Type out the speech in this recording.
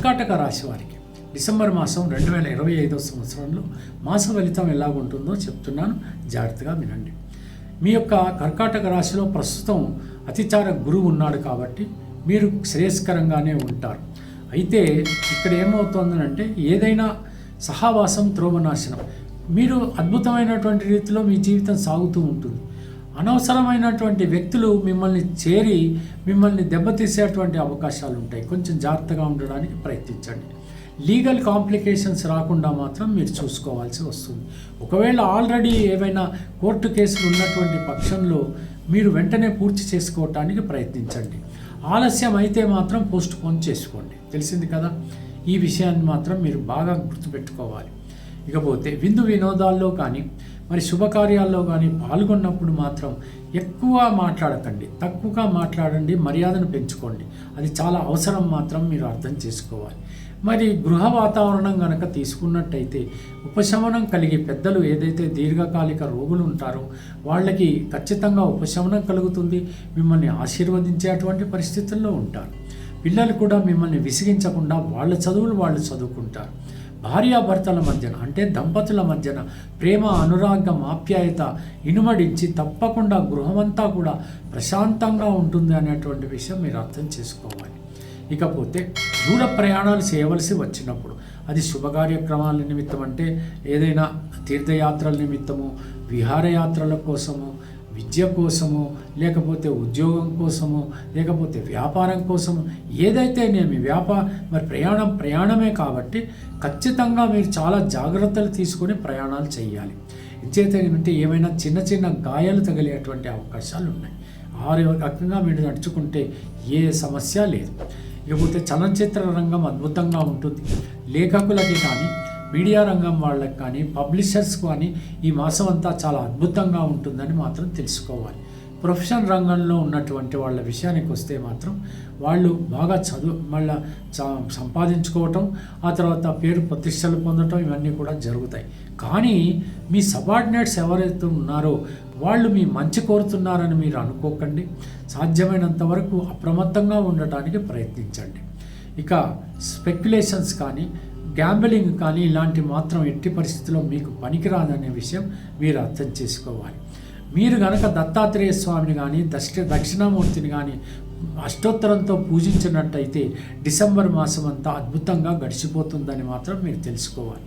కర్కాటక రాశి వారికి డిసెంబర్ మాసం 2025 సంవత్సరంలో మాస ఫలితం ఎలాగుంటుందో చెప్తున్నాను, జాగ్రత్తగా వినండి. మీ యొక్క కర్కాటక రాశిలో ప్రస్తుతం అతిచార గురువు ఉన్నాడు కాబట్టి మీరు శ్రేయస్కరంగానే ఉంటారు. అయితే ఇక్కడ ఏమవుతుందనంటే ఏదైనా సహవాసం త్రోవనాశనం. మీరు అద్భుతమైనటువంటి రీతిలో మీ జీవితం సాగుతూ ఉంటుంది. అనవసరమైనటువంటి వ్యక్తులు మిమ్మల్ని చేరి మిమ్మల్ని దెబ్బతీసేటువంటి అవకాశాలు ఉంటాయి. కొంచెం జాగ్రత్తగా ఉండడానికి ప్రయత్నించండి. లీగల్ కాంప్లికేషన్స్ రాకుండా మాత్రం మీరు చూసుకోవాల్సి వస్తుంది. ఒకవేళ ఆల్రెడీ ఏవైనా కోర్టు కేసులు ఉన్నటువంటి పక్షంలో మీరు వెంటనే పూర్తి చేసుకోవటానికి ప్రయత్నించండి. ఆలస్యం అయితే మాత్రం పోస్ట్ పోన్ చేసుకోండి. తెలిసింది కదా, ఈ విషయాన్ని మాత్రం మీరు బాగా గుర్తుపెట్టుకోవాలి. ఇకపోతే విందు వినోదాల్లో కానీ మరి శుభకార్యాల్లో కానీ పాల్గొన్నప్పుడు మాత్రం ఎక్కువ మాట్లాడకండి, తక్కువగా మాట్లాడండి, మర్యాదను పెంచుకోండి. అది చాలా అవసరం మాత్రం మీరు అర్థం చేసుకోవాలి. మరి గృహ వాతావరణం కనుక తీసుకున్నట్టయితే ఉపశమనం కలిగి పెద్దలు ఏదైతే దీర్ఘకాలిక రోగులు ఉంటారో వాళ్ళకి ఖచ్చితంగా ఉపశమనం కలుగుతుంది. మిమ్మల్ని ఆశీర్వదించేటువంటి పరిస్థితుల్లో ఉంటారు. పిల్లలు కూడా మిమ్మల్ని విసిగించకుండా వాళ్ళ చదువులు వాళ్ళు చదువుకుంటారు. భార్యాభర్తల మధ్యన అంటే దంపతుల మధ్యన ప్రేమ, అనురాగం, ఆప్యాయత ఇనుమడించి తప్పకుండా గృహమంతా కూడా ప్రశాంతంగా ఉంటుంది అనేటువంటి విషయం మీరు అర్థం చేసుకోవాలి. ఇకపోతే దూర ప్రయాణాలు చేయవలసి వచ్చినప్పుడు అది శుభకార్యక్రమాల నిమిత్తం అంటే ఏదైనా తీర్థయాత్రల నిమిత్తము, విహారయాత్రల కోసము, విద్య కోసము, లేకపోతే ఉద్యోగం కోసము, లేకపోతే వ్యాపారం కోసము, ఏదైతేనేమి మరి ప్రయాణమే కాబట్టి ఖచ్చితంగా మీరు చాలా జాగ్రత్తలు తీసుకొని ప్రయాణాలు చేయాలి. ఇచ్చేతంటే ఏమైనా చిన్న చిన్న గాయాలు తగిలేటువంటి అవకాశాలు ఉన్నాయి. ఆ రకంగా మీరు నడుచుకుంటే ఏ సమస్య లేదు. ఇకపోతే చలనచిత్ర రంగం అద్భుతంగా ఉంటుంది. లేఖకులకి కానీ, మీడియా రంగం వాళ్ళకి కానీ, పబ్లిషర్స్ కానీ ఈ మాసం అంతా చాలా అద్భుతంగా ఉంటుందని మాత్రం తెలుసుకోవాలి. ప్రొఫెషన్ రంగంలో ఉన్నటువంటి వాళ్ళ విషయానికి వస్తే మాత్రం వాళ్ళు బాగా మళ్ళీ సంపాదించుకోవటం, ఆ తర్వాత పేరు ప్రతిష్టలు పొందటం ఇవన్నీ కూడా జరుగుతాయి. కానీ మీ సబార్డినేట్స్ ఎవరైతే ఉన్నారో వాళ్ళు మీ మంచి కోరుతున్నారని మీరు అనుకోకండి. సాధ్యమైనంత వరకు అప్రమత్తంగా ఉండటానికి ప్రయత్నించండి. ఇక స్పెక్యులేషన్స్ కానీ, గ్యాంబ్లింగ్ కానీ ఇలాంటి మాత్రం ఎట్టి పరిస్థితుల్లో మీకు పనికిరాదనే విషయం మీరు అర్థం చేసుకోవాలి. మీరు కనుక దత్తాత్రేయ స్వామిని కానీ దక్షిణామూర్తిని కానీ అష్టోత్తరంతో పూజించినట్టయితే డిసెంబర్ మాసం అంతా అద్భుతంగా గడిచిపోతుందని మాత్రం మీరు తెలుసుకోవాలి.